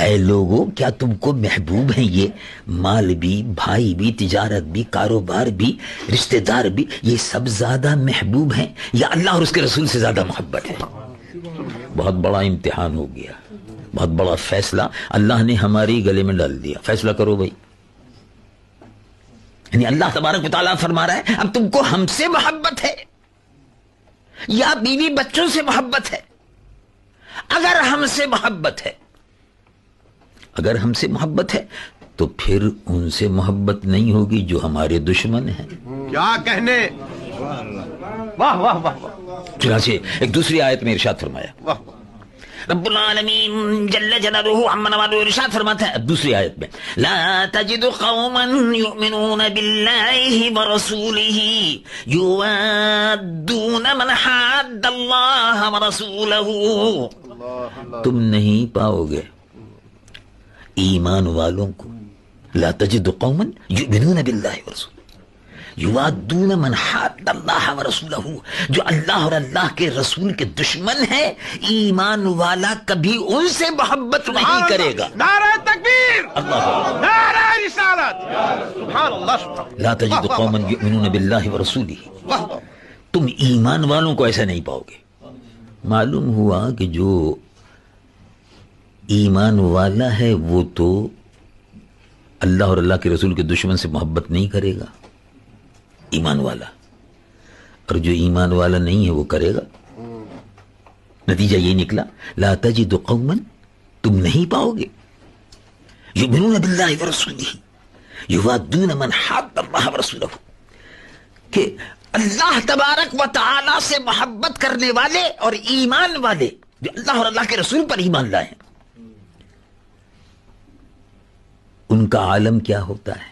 اے لوگوں کیا تم کو محبوب ہیں یہ مال بھی، بھائی بھی، تجارت بھی، کاروبار بھی، رشتہ دار بھی، یہ سب زیادہ محبوب ہیں یا اللہ اور اس کے رسول سے زیادہ محبت ہے؟ بہت بڑا امتحان ہو گیا، بہت بڑا فیصلہ اللہ نے ہماری گلے میں ڈال دیا. فیصلہ کرو بھائی. یعنی اللہ تبارک و تعالیٰ فرما رہا ہے اب تم کو ہم سے محبت ہے یا بیوی بچوں سے محبت ہے؟ اگر ہم سے محبت ہے، اگر ہم سے محبت ہے تو پھر ان سے محبت نہیں ہوگی جو ہمارے دشمن ہیں. کیا کہنے. واہ واہ واہ. چنانچہ ایک دوسری آیت میں ارشاد فرمایا، واہ. رب العالمین جل جلالہ عما نوالہ ارشاد فرماتا ہے دوسری آیت میں، لا تجد قوما یؤمنون باللہ ورسولہ یوادون من حاد اللہ ورسولہ. تم نہیں پاؤ گے ایمان والوں کو، لا تجد قوما یؤمنون باللہ ورسولہ یوادون من حاد اللہ ورسولہ، جو اللہ اور اللہ کے رسول کے دشمن ہیں، ایمان والا کبھی ان سے محبت نہیں کرے گا. نعرہ تکبیر. اللہ نعرہ رسالت. سبحان اللہ سبحان اللہ. لا تجد قوما یؤمنون باللہ ورسولہ، تم ایمان والوں کو ایسا نہیں پاؤ گے. معلوم ہوا کہ جو ایمان والا ہے وہ تو اللہ اور اللہ کے رسول کے دشمن سے محبت نہیں کرے گا، ایمان والا، اور جو ایمان والا نہیں ہے وہ کرے گا. نتیجہ یہ نکلا لا تجد قوما، تم نہیں پاؤ گے، یؤمنون باللہ ورسولہ یوادون من حاد اللہ ورسولہ، کہ اللہ تبارک و تعالی سے محبت کرنے والے اور ایمان والے جو اللہ اور اللہ کے رسول پر ایمان لائے ہیں، ان کا عالم کیا ہوتا ہے،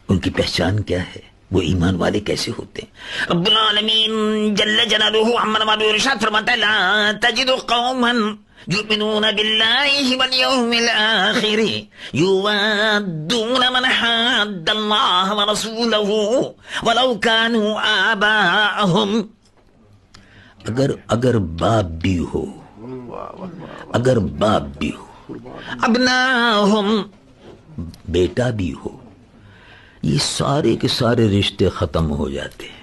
ان کی پہچان کیا ہے، وہ ایمان والے کیسے ہوتے ہیں. رب العالمین جل جلالہ عما نوالہ ارشاد فرماتا ہے لا تجد قوما یؤمنون باللہ والیوم الآخر یوادون من حاد اللہ ورسولہ ولو کانوا آباءہم. اگر باپ بھی ہو، اگر باپ بھی ہو، ابناہم، بیٹا بھی ہو، یہ سارے کے سارے رشتے ختم ہو جاتے ہیں.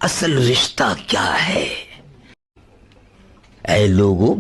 اصل رشتہ کیا ہے؟ اے لوگوں